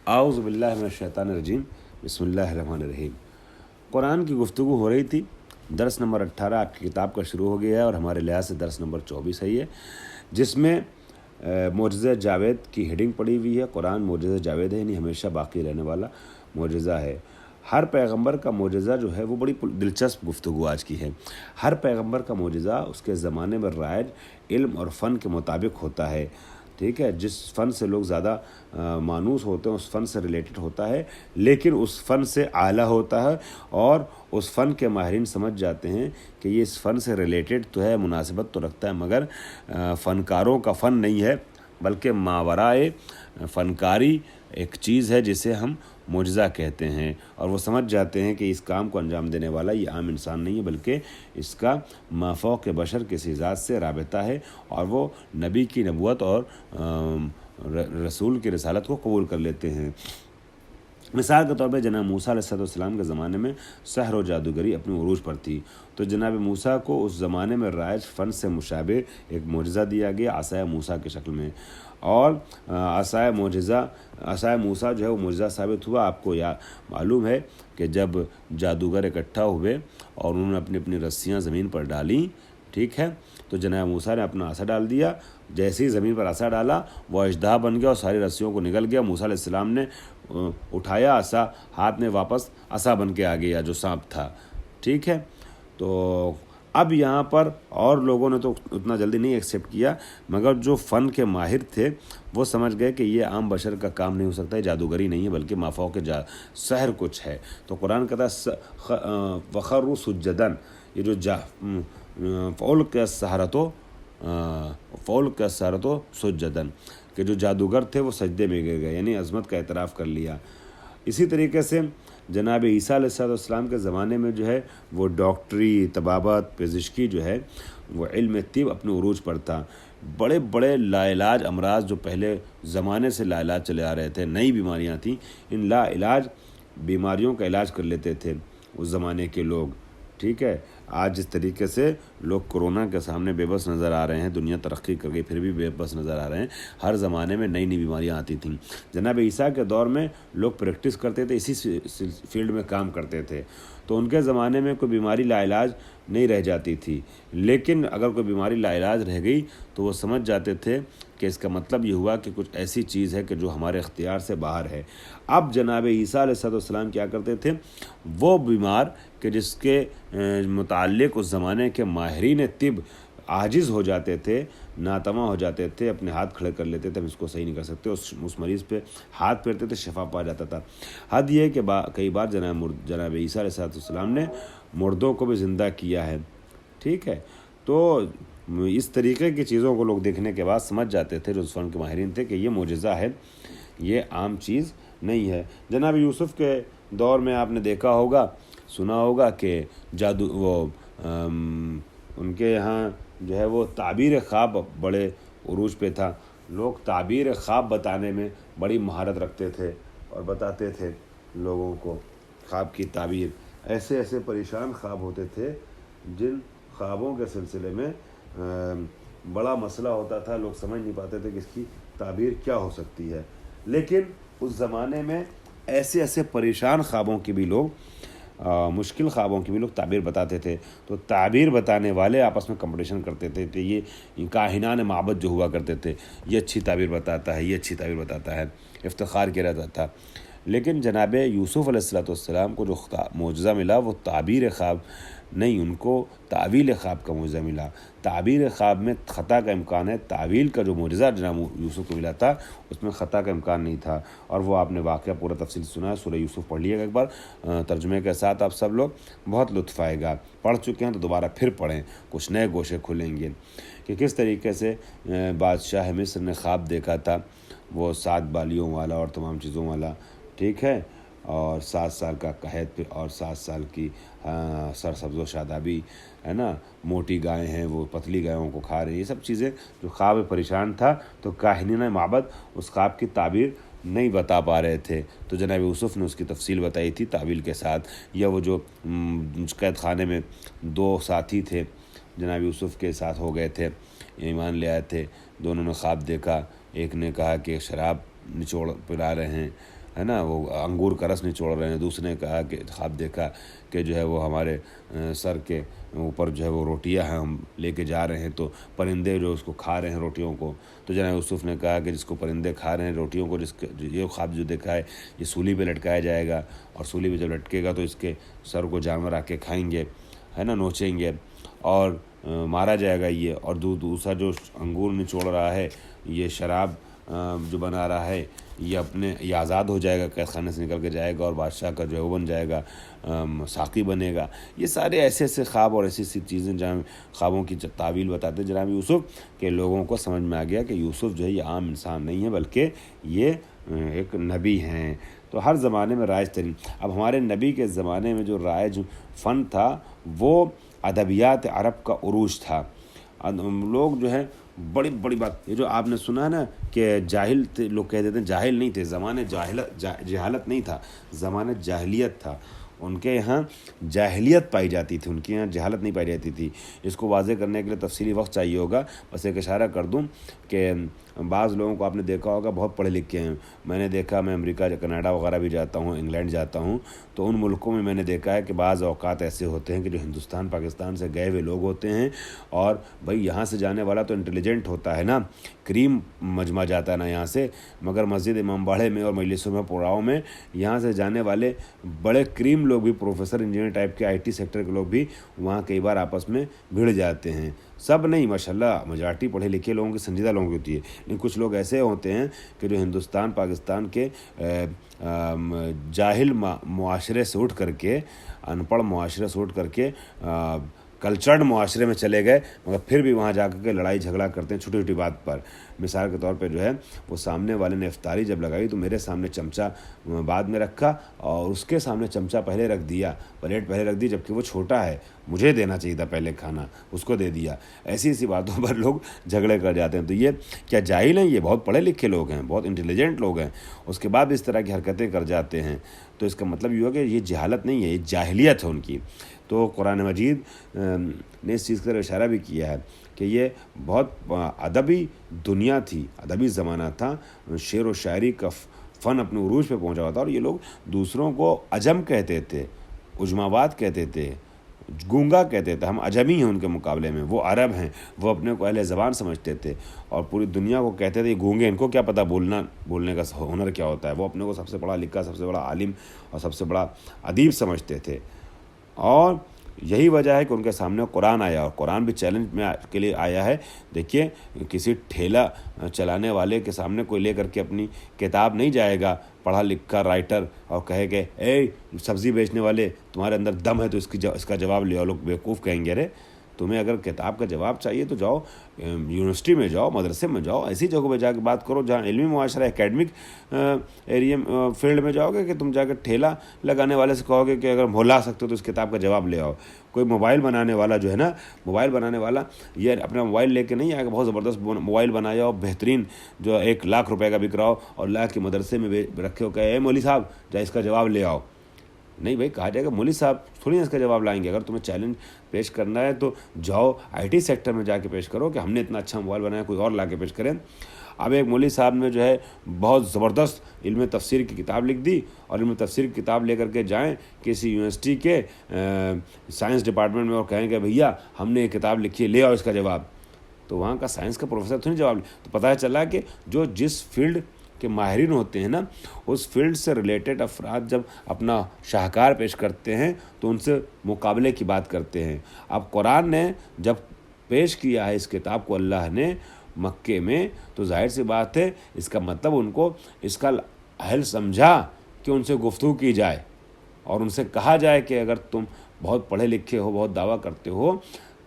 اعوذ باللہ من الشیطان الرجیم، بسم اللہ الرحمن الرحیم۔ قرآن کی گفتگو ہو رہی تھی، درس نمبر 18 آپ کی کتاب کا شروع ہو گیا ہے اور ہمارے لحاظ سے درس نمبر 24 ہے یہ، جس میں معجزہ جاوید کی ہیڈنگ پڑی ہوئی ہے۔ قرآن معجزہ جاوید ہے، یعنی ہمیشہ باقی رہنے والا معجزہ ہے۔ ہر پیغمبر کا معجزہ جو ہے وہ بڑی دلچسپ گفتگو آج کی ہے۔ ہر پیغمبر کا معجزہ اس کے زمانے میں رائج علم اور فن کے مطابق ہوتا ہے، ٹھیک ہے۔ جس فن سے لوگ زیادہ مانوس ہوتے ہیں اس فن سے ریلیٹڈ ہوتا ہے، لیکن اس فن سے اعلیٰ ہوتا ہے، اور اس فن کے ماہرین سمجھ جاتے ہیں کہ یہ اس فن سے ریلیٹڈ تو ہے، مناسبت تو رکھتا ہے، مگر فنکاروں کا فن نہیں ہے، بلکہ ماورائے فنکاری ایک چیز ہے جسے ہم معجزہ کہتے ہیں۔ اور وہ سمجھ جاتے ہیں کہ اس کام کو انجام دینے والا یہ عام انسان نہیں ہے، بلکہ اس کا مافوق بشر کسی ذات سے رابطہ ہے، اور وہ نبی کی نبوت اور رسول کی رسالت کو قبول کر لیتے ہیں۔ مثال کے طور پہ جناب موسیٰ علیہ السلام کے زمانے میں سحر و جادوگری اپنے عروج پر تھی، تو جناب موسیٰ کو اس زمانے میں رائج فن سے مشابہ ایک معجزہ دیا گیا عصائے موسیٰ کی شکل میں، اور عصائے موسیٰ جو ہے وہ معجزہ ثابت ہوا۔ آپ کو معلوم ہے کہ جب جادوگر اکٹھا ہوئے اور انہوں نے اپنی اپنی رسیاں زمین پر ڈالیں، ٹھیک ہے، تو جناب موسیٰ نے اپنا عصا ڈال دیا۔ جیسے ہی زمین پر عصا ڈالا وہ اژدہا بن گیا اور ساری رسیوں کو نگل گیا۔ موسیٰ علیہ السلام نے اٹھایا عصا، ہاتھ میں واپس عصا بن کے آ گیا جو سانپ تھا، ٹھیک ہے۔ تو اب یہاں پر اور لوگوں نے تو اتنا جلدی نہیں ایکسیپٹ کیا، مگر جو فن کے ماہر تھے وہ سمجھ گئے کہ یہ عام بشر کا کام نہیں ہو سکتا، یہ جادوگری نہیں ہے بلکہ مافوق سحر کچھ ہے۔ تو قرآن کہتا ہے وخروا سجدا، یہ جو فألقی السحرۃ سجدا، کہ جو جادوگر تھے وہ سجدے میں گر گئے، یعنی عظمت کا اعتراف کر لیا۔ اسی طریقے سے جناب عیسیٰ علیہ السلام کے زمانے میں جو ہے وہ ڈاکٹری، طبابت، پزشکی جو ہے وہ علم طب اپنے عروج پر تھا۔ بڑے بڑے لا علاج امراض جو پہلے زمانے سے لا علاج چلے آ رہے تھے، نئی بیماریاں تھیں، ان لا علاج بیماریوں کا علاج کر لیتے تھے اس زمانے کے لوگ، ٹھیک ہے۔ آج جس طریقے سے لوگ کورونا کے سامنے بے بس نظر آ رہے ہیں، دنیا ترقی کر گئی پھر بھی بے بس نظر آ رہے ہیں، ہر زمانے میں نئی نئی بیماریاں آتی تھیں۔ جناب عیسیٰ کے دور میں لوگ پریکٹس کرتے تھے، اسی فیلڈ میں کام کرتے تھے، تو ان کے زمانے میں کوئی بیماری لا علاج نہیں رہ جاتی تھی، لیکن اگر کوئی بیماری لا علاج رہ گئی تو وہ سمجھ جاتے تھے کہ اس کا مطلب یہ ہوا کہ کچھ ایسی چیز ہے کہ جو ہمارے اختیار سے باہر ہے۔ اب جناب عیسیٰ علیہ السلام کیا کرتے تھے، وہ بیمار کہ جس کے متعلق اس زمانے کے ماہرین طب عاجز ہو جاتے تھے، ناتواں ہو جاتے تھے، اپنے ہاتھ کھڑے کر لیتے تھے، ہم اس کو صحیح نہیں کر سکتے، اس مریض پہ ہاتھ پھیرتے تھے، شفا پا جاتا تھا۔ حد یہ ہے کہ کئی بار جناب عیسیٰ علیہ السلام نے مردوں کو بھی زندہ کیا ہے، ٹھیک ہے۔ تو اس طریقے کی چیزوں کو لوگ دیکھنے کے بعد سمجھ جاتے تھے جو اس فن کے ماہرین تھے کہ یہ معجزہ ہے، یہ عام چیز نہیں ہے۔ جناب یوسف کے دور میں آپ نے دیکھا ہوگا، سنا ہوگا کہ ان کے یہاں جو ہے وہ تعبیر خواب بڑے عروج پہ تھا۔ لوگ تعبیر خواب بتانے میں بڑی مہارت رکھتے تھے اور بتاتے تھے لوگوں کو خواب کی تعبیر۔ ایسے ایسے پریشان خواب ہوتے تھے جن خوابوں کے سلسلے میں بڑا مسئلہ ہوتا تھا، لوگ سمجھ نہیں پاتے تھے کہ اس کی تعبیر کیا ہو سکتی ہے، لیکن اس زمانے میں ایسے ایسے پریشان خوابوں کی بھی لوگ مشکل خوابوں کی بھی لوگ تعبیر بتاتے تھے۔ تو تعبیر بتانے والے آپس میں کمپٹیشن کرتے تھے کہ یہ کاہنان معبد جو ہوا کرتے تھے، یہ اچھی تعبیر بتاتا ہے، یہ اچھی تعبیر بتاتا ہے، افتخار کیا جاتا تھا۔ لیکن جناب یوسف علیہ السلام کو جو معجزہ ملا وہ تعبیر خواب نہیں، ان کو تعویل خواب کا معجزہ ملا۔ تعبیر خواب میں خطا کا امکان ہے، تعویل کا جو معجزہ جناب یوسف کو ملا تھا اس میں خطا کا امکان نہیں تھا، اور وہ آپ نے واقعہ پورا تفصیل سنا ہے، سورہ یوسف پڑھ لیے گا ایک بار ترجمے کے ساتھ، آپ سب لوگ بہت لطف آئے گا۔ پڑھ چکے ہیں تو دوبارہ پھر پڑھیں، کچھ نئے گوشے کھلیں گے کہ کس طریقے سے بادشاہ مصر نے خواب دیکھا تھا، وہ 7 بالیوں والا اور تمام چیزوں والا، ٹھیک ہے، اور 7 سال کا قحط پہ اور 7 سال کی سرسبز و شادابی ہے نا، موٹی گائیں ہیں وہ پتلی گایوں کو کھا رہی ہیں، یہ سب چیزیں جو خواب پریشان تھا، تو کاہنین معبد اس خواب کی تعبیر نہیں بتا پا رہے تھے، تو جناب یوسف نے اس کی تفصیل بتائی تھی تعویل کے ساتھ۔ یا وہ جو قید خانے میں 2 ساتھی تھے جناب یوسف کے ساتھ ہو گئے تھے، ایمان لے آئے تھے، دونوں نے خواب دیکھا، ایک نے کہا کہ شراب نچوڑ پلا رہے ہیں ہے نا، وہ انگور کا رس نچوڑ رہے ہیں. دوسرے نے کہا کہ خواب دیکھا کہ جو ہے وہ ہمارے سر کے اوپر جو ہے وہ روٹیاں ہیں ہم لے کے جا رہے ہیں تو پرندے جو اس کو کھا رہے ہیں روٹیوں کو. تو جناب یوسف نے کہا کہ جس کو پرندے کھا رہے ہیں روٹیوں کو، یہ خواب جو دیکھا ہے یہ سولی پہ لٹکایا جائے گا، اور سولی پہ جب لٹکے گا تو اس کے سر کو جانور آ کے کھائیں گے، ہے نا، نوچیں گے اور مارا جائے گا یہ. اور دوسرا جو انگور نچوڑ رہا ہے، یہ شراب جو بنا رہا ہے، یہ آزاد ہو جائے گا، قید خانے سے نکل کے جائے گا اور بادشاہ کا جو ہے وہ بن جائے گا، ساقی بنے گا. یہ سارے ایسے ایسے خواب اور ایسی ایسی چیزیں جہاں خوابوں کی تعویل بتاتے جناب یوسف کہ لوگوں کو سمجھ میں آ گیا کہ یوسف جو ہے یہ عام انسان نہیں ہے بلکہ یہ ایک نبی ہیں. تو ہر زمانے میں رائج ترین. اب ہمارے نبی کے زمانے میں جو رائج فن تھا وہ ادبیات عرب کا عروج تھا. لوگ جو ہے بڑی بڑی بات، یہ جو آپ نے سنا ہے نا کہ جاہل تھے، لوگ کہہ دیتے ہیں جاہل نہیں تھے، زمانے جہالت نہیں تھا، زمانے جاہلیت تھا. ان کے یہاں جاہلیت پائی جاتی تھی، ان کے یہاں جہالت نہیں پائی جاتی تھی. اس کو واضح کرنے کے لیے تفصیلی وقت چاہیے ہوگا، بس ایک اشارہ کر دوں کہ بعض لوگوں کو آپ نے دیکھا ہوگا بہت پڑھے لکھے ہیں. میں نے دیکھا، میں امریکہ کینیڈا وغیرہ بھی جاتا ہوں، انگلینڈ جاتا ہوں، تو ان ملکوں میں نے دیکھا ہے کہ بعض اوقات ایسے ہوتے ہیں کہ جو ہندوستان پاکستان سے گئے ہوئے لوگ ہوتے ہیں، اور بھئی یہاں سے جانے والا تو انٹیلیجنٹ ہوتا ہے نا، کریم مجمع جاتا ہے نا یہاں سے، مگر مسجد امام باڑے میں اور مجلسوں میں پڑاؤں میں یہاں سے جانے والے بڑے کریم لوگ بھی، پروفیسر انجینئر ٹائپ کے IT سیکٹر کے لوگ بھی وہاں کئی بار آپس میں بھڑ جاتے ہیں. سب نہیں، ماشاءاللہ میجارٹی پڑھے لکھے لوگوں کی، سنجیدہ لوگوں کی ہوتی ہے، لیکن کچھ لوگ ایسے ہوتے ہیں کہ جو ہندوستان پاکستان کے جاہل معاشرے سے اٹھ کر کے، ان پڑھ معاشرے سے اٹھ کر کے کلچرڈ معاشرے میں چلے گئے، مگر پھر بھی وہاں جا کر کے لڑائی جھگڑا کرتے ہیں چھوٹی چھوٹی بات پر. مثال کے طور پہ جو ہے وہ سامنے والے نے افطاری جب لگائی تو میرے سامنے چمچہ بعد میں رکھا اور اس کے سامنے چمچہ پہلے رکھ دیا، پلیٹ پہلے رکھ دی، جبکہ وہ چھوٹا ہے، مجھے دینا چاہیے تھا پہلے کھانا، اس کو دے دیا. ایسی ایسی باتوں پر لوگ جھگڑے کر جاتے ہیں. تو یہ کیا جاہل ہیں؟ یہ بہت پڑھے لکھے لوگ ہیں، بہت انٹیلیجنٹ لوگ ہیں، اس کے بعد اس طرح کی حرکتیں کر جاتے ہیں. تو اس کا مطلب یہ ہو کہ یہ جہالت نہیں ہے، یہ جاہلیت ہے ان کی. تو قرآن مجید نے اس چیز کا اشارہ بھی کیا ہے کہ یہ بہت ادبی دنیا تھی، ادبی زمانہ تھا، شعر و شاعری کا فن اپنے عروج پہ پہنچا ہوا تھا. اور یہ لوگ دوسروں کو عجم کہتے تھے، عجماوات کہتے تھے، گونگا کہتے تھے. ہم عجمی ہیں ان کے مقابلے میں، وہ عرب ہیں، وہ اپنے کو اہل زبان سمجھتے تھے اور پوری دنیا کو کہتے تھے یہ گونگے، ان کو کیا پتہ بولنے کا ہنر کیا ہوتا ہے. وہ اپنے کو سب سے پڑھا لکھا، سب سے بڑا عالم اور سب سے بڑا ادیب سمجھتے تھے. اور یہی وجہ ہے کہ ان کے سامنے قرآن آیا، اور قرآن بھی چیلنج میں کے لیے آیا ہے. دیکھیے، کسی ٹھیلا چلانے والے کے سامنے کوئی لے کر کے اپنی کتاب نہیں جائے گا پڑھا لکھا رائٹر اور کہے کہ اے سبزی بیچنے والے، تمہارے اندر دم ہے تو اس کا جواب لے آؤ. لوگ بیوقوف کہیں گے، ارے تمہیں اگر کتاب کا جواب چاہیے تو جاؤ یونیورسٹی میں جاؤ، مدرسے میں جاؤ، ایسی جگہوں پہ جا کے بات کرو جہاں علمی معاشرہ اکیڈمک ایریا فیلڈ میں جاؤ گے کہ تم جا کے ٹھیلا لگانے والے سے کہو گے کہ اگر بھولا سکتے ہو تو اس کتاب کا جواب لے آؤ. کوئی موبائل بنانے والا جو ہے نا، موبائل بنانے والا یہ اپنا موبائل لے کے نہیں آئے گا بہت زبردست موبائل بنایا ہو، بہترین جو 1,00,000 روپے کا بک رہا ہو اور لا کے مدرسے میں رکھے ہو کہ اے مولوی صاحب جا اس کا جواب لے آؤ. نہیں بھائی، کہا جائے گا مولوی صاحب تھوڑی اس کا جواب لائیں گے. اگر تمہیں چیلنج پیش کرنا ہے تو جاؤ IT سیکٹر میں جا کے پیش کرو کہ ہم نے اتنا اچھا موبائل بنایا، کوئی اور لا کے پیش کریں. اب ایک مولوی صاحب نے جو ہے بہت زبردست علم تفسیر کی کتاب لکھ دی، اور علم تفسیر کی کتاب لے کر کے جائیں کسی یونیورسٹی کے سائنس ڈپارٹمنٹ میں اور کہیں کہ بھیا ہم نے یہ کتاب لکھی ہے، لے آؤ اس کا جواب. تو وہاں کا سائنس کا پروفیسر تو نہیں جواب لے. تو پتہ چلا کہ جو جس فیلڈ کے ماہرین ہوتے ہیں نا، اس فیلڈ سے ریلیٹڈ افراد جب اپنا شاہکار پیش کرتے ہیں تو ان سے مقابلے کی بات کرتے ہیں. اب قرآن نے جب پیش کیا ہے اس کتاب کو اللہ نے مکے میں، تو ظاہر سی بات ہے اس کا مطلب ان کو اس کا اہل سمجھا کہ ان سے گفتگو کی جائے اور ان سے کہا جائے کہ اگر تم بہت پڑھے لکھے ہو، بہت دعویٰ کرتے ہو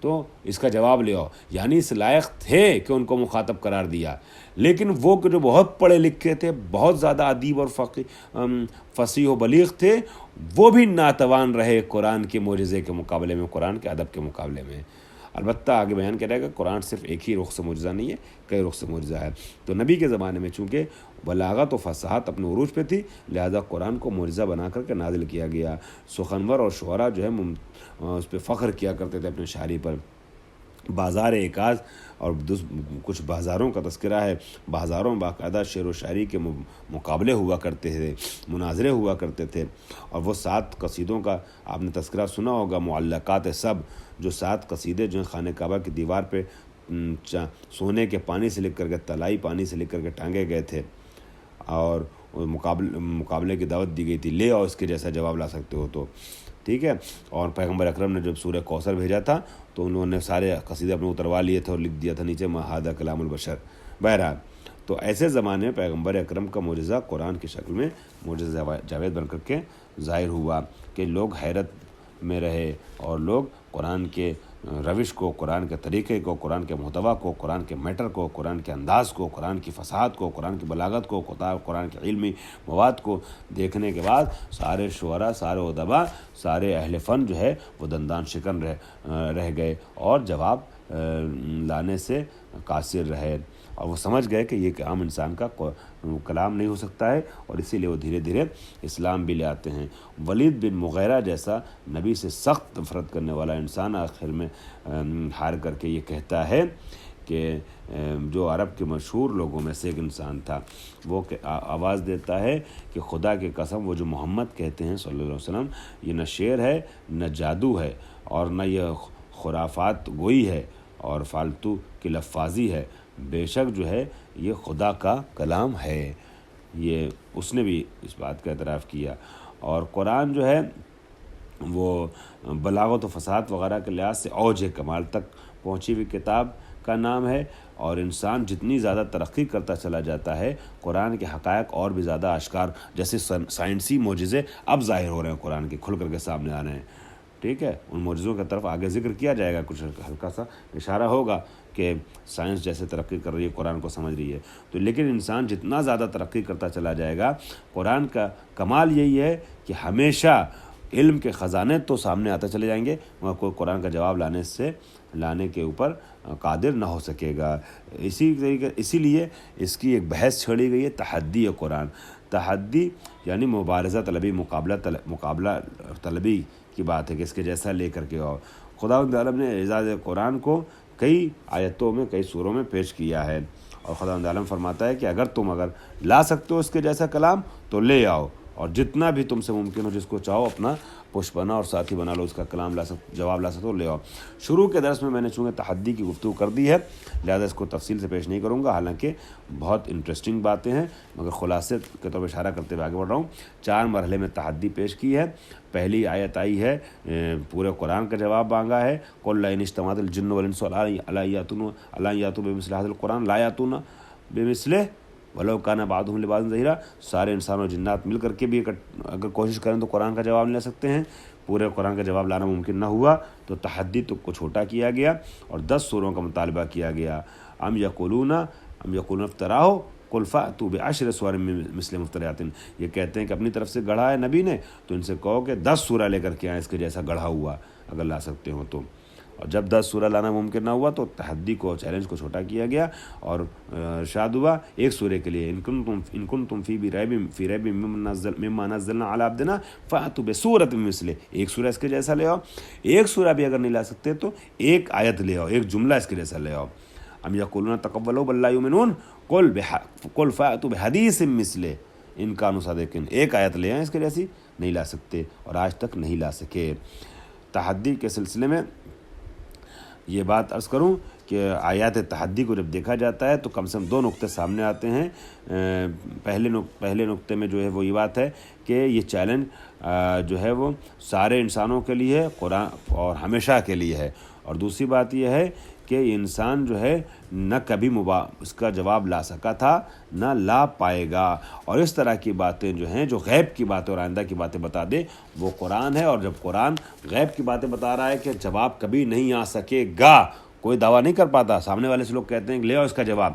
تو اس کا جواب لے آؤ. یعنی اس لائق تھے کہ ان کو مخاطب قرار دیا. لیکن وہ کہ جو بہت پڑھے لکھے تھے، بہت زیادہ ادیب اور فصیح و بلیغ تھے، وہ بھی ناتوان رہے قرآن کے معجزے کے مقابلے میں، قرآن کے ادب کے مقابلے میں. البتہ آگے بیان کرے گا قرآن صرف ایک ہی رخ سے معجزہ نہیں ہے، کئی رخ سے معجزہ ہے. تو نبی کے زمانے میں چونکہ بلاغت و فصاحت اپنے عروج پہ تھی، لہذا قرآن کو معجزہ بنا کر کے نازل کیا گیا. سخنور اور شعراء جو ہے اس پہ فخر کیا کرتے تھے اپنے شاعری پر. بازار ایکاز اور کچھ بازاروں کا تذکرہ ہے. بازاروں باقاعدہ شعر و شاعری کے مقابلے ہوا کرتے تھے، مناظرے ہوا کرتے تھے. اور وہ 7 قصیدوں کا آپ نے تذکرہ سنا ہوگا، معلقات سب، جو 7 قصیدے جو ہیں خانہ کعبہ کی دیوار پہ سونے کے پانی سے لکھ کر کے، طلائی پانی سے لکھ کر کے ٹانگے گئے تھے، اور مقابلے کی دعوت دی گئی تھی، لے آؤ اس کے جیسا جواب لا سکتے ہو تو. ٹھیک ہے. اور پیغمبر اکرم نے جب سورہ کوثر بھیجا تھا تو انہوں نے سارے قصیدے اپنے اتروا لیے تھے اور لکھ دیا تھا نیچے ما ھذا کلام البشر. بہرحال تو ایسے زمانے میں پیغمبر اکرم کا معجزہ قرآن کی شکل میں معجزہ جاوید بن کر کے ظاہر ہوا کہ لوگ حیرت میں رہے، اور لوگ قرآن کے روش کو، قرآن کے طریقے کو، قرآن کے محتوا کو، قرآن کے میٹر کو، قرآن کے انداز کو، قرآن کی فصاحت کو، قرآن کی بلاغت کو، قرآن کے علمی مواد کو دیکھنے کے بعد سارے شعراء، سارے ادباء، سارے اہل فن جو ہے وہ دندان شکن رہ گئے اور جواب لانے سے قاصر رہے، اور وہ سمجھ گئے کہ یہ کہ عام انسان کا کلام نہیں ہو سکتا ہے، اور اسی لیے وہ دھیرے دھیرے اسلام بھی لے آتے ہیں. ولید بن مغیرہ جیسا نبی سے سخت نفرت کرنے والا انسان آخر میں ہار کر کے یہ کہتا ہے کہ جو عرب کے مشہور لوگوں میں سے ایک انسان تھا، وہ آواز دیتا ہے کہ خدا کی قسم وہ جو محمد کہتے ہیں صلی اللہ علیہ وسلم، یہ نہ شعر ہے، نہ جادو ہے، اور نہ یہ خرافات گوئی ہے اور فالتو کی لفاظی ہے، بے شک جو ہے یہ خدا کا کلام ہے. یہ اس نے بھی اس بات کا اعتراف کیا. اور قرآن جو ہے وہ بلاغت و فصاحت وغیرہ کے لحاظ سے اوج کمال تک پہنچی ہوئی کتاب کا نام ہے، اور انسان جتنی زیادہ ترقی کرتا چلا جاتا ہے قرآن کے حقائق اور بھی زیادہ آشکار، جیسے سائنسی معجزے اب ظاہر ہو رہے ہیں قرآن کے، کھل کر کے سامنے آ رہے ہیں. ٹھیک ہے. ان معجزوں کی طرف آگے ذکر کیا جائے گا، کچھ ہلکا سا اشارہ ہوگا کہ سائنس جیسے ترقی کر رہی ہے قرآن کو سمجھ رہی ہے. تو لیکن انسان جتنا زیادہ ترقی کرتا چلا جائے گا، قرآن کا کمال یہی ہے کہ ہمیشہ علم کے خزانے تو سامنے آتے چلے جائیں گے مگر کوئی قرآن کا جواب لانے کے اوپر قادر نہ ہو سکے گا. اسی لیے اس کی ایک بحث چھڑی گئی ہے، تحدی قرآن. تحدی یعنی مبارزہ طلبی، مقابلہ طلبی کی بات ہے کہ اس کے جیسا لے کر کے آؤ. خداوند عالم نے اعزاز قرآن کو کئی آیتوں میں، کئی سوروں میں پیش کیا ہے، اور خداوند عالم فرماتا ہے کہ اگر لا سکتے ہو اس کے جیسا کلام تو لے آؤ، اور جتنا بھی تم سے ممکن ہو جس کو چاہو اپنا پشت بنا اور ساتھی بنا لو، اس کا کلام جواب لا سکتے ہو لے آؤ. شروع کے درس میں نے چونکہ تحدی کی گفتگو کر دی ہے لہذا اس کو تفصیل سے پیش نہیں کروں گا، حالانکہ بہت انٹرسٹنگ باتیں ہیں، مگر خلاصے کے طور پر اشارہ کرتے ہوئے آگے بڑھ رہا ہوں. 4 مرحلے میں تحدی پیش کی ہے. پہلی آیت آئی ہے، پورے قرآن کا جواب مانگا ہے، قُلْ لَئِنِ اجْتَمَعَتِ الْجِنُّ وَالْإِنسُ عَلَىٰ أَن يَأْتُوا بِمِثْلِ هَٰذَا الْقُرْآنِ لَا يَأْتُونَ بِمِثْلِهِ وَلَوْ كَانَ بَعْضُهُمْ لِبَعْضٍ ظَهِيرًا. سارے انسان اور جنات مل کر کے بھی اگر کوشش کریں تو قرآن کا جواب نہیں لے سکتے ہیں. پورے قرآن کا جواب لانا ممکن نہ ہوا تو تحدی کو چھوٹا کیا گیا اور 10 سوروں کا مطالبہ کیا گیا. ام یقولون افتراہ قل فأتوا بعشر سور مثل مفتریات. یہ کہتے ہیں کہ اپنی طرف سے گڑھا ہے نبی نے، تو ان سے کہو کہ 10 سورہ لے کر کے آئیں اس کے جیسا گڑھا ہوا اگر لا سکتے ہو تو. اور جب 10 سورہ لانا ممکن نہ ہوا تو تحدی کو، چیلنج کو چھوٹا کیا گیا اور ارشاد ہوا ایک سورے کے لیے ان کنتم فی ریب مما نزلنا علی عبدنا فأتوا بسورۃ من مثلہ. ایک سورہ اس کے جیسا لے آؤ. ایک سورہ بھی اگر نہیں لا سکتے تو ایک آیت لے آؤ، ایک جملہ اس کے جیسا لے آؤ. ام یقولون تقولوا بل لا یؤمنون قل فأتوا بحدیث مثلہ ان کانوا صادقین. ایک آیت لے آئیں اس کے جیسی، نہیں لا سکتے اور آج تک نہیں لا سکے. تحدی کے سلسلے میں یہ بات عرض کروں کہ آیات تحدی کو جب دیکھا جاتا ہے تو کم سے کم 2 نقطے سامنے آتے ہیں. پہلے نقطے میں جو ہے وہ یہ بات ہے کہ یہ چیلنج جو ہے وہ سارے انسانوں کے لیے ہے، قرآن اور ہمیشہ کے لیے ہے. اور دوسری بات یہ ہے کہ یہ انسان جو ہے نہ کبھی اس کا جواب لا سکا تھا نہ لا پائے گا. اور اس طرح کی باتیں جو ہیں، جو غیب کی باتیں اور آئندہ کی باتیں بتا دے، وہ قرآن ہے. اور جب قرآن غیب کی باتیں بتا رہا ہے کہ جواب کبھی نہیں آ سکے گا، کوئی دعویٰ نہیں کر پاتا. سامنے والے سے لوگ کہتے ہیں کہ لے آؤ اس کا جواب،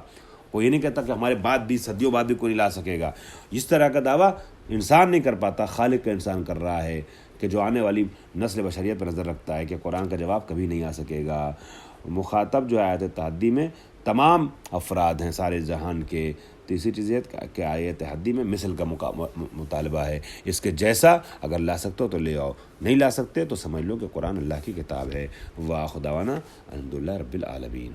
کوئی یہ نہیں کہتا کہ ہمارے بعد بھی، صدیوں بعد بھی کوئی نہیں لا سکے گا. اس طرح کا دعویٰ انسان نہیں کر پاتا، خالق کا انسان کر رہا ہے کہ جو آنے والی نسل بشریت پر نظر رکھتا ہے کہ قرآن کا جواب کبھی نہیں آ سکے گا. مخاطب جو آیت تحدی میں تمام افراد ہیں، سارے جہان کے تیسری چیز یہ کہ آیت حدی میں مثل کا مطالبہ ہے، اس کے جیسا اگر لا سکتے ہو تو لے آؤ، نہیں لا سکتے تو سمجھ لو کہ قرآن اللہ کی کتاب ہے۔ وآخر دعوانا الحمدللہ رب العالمین۔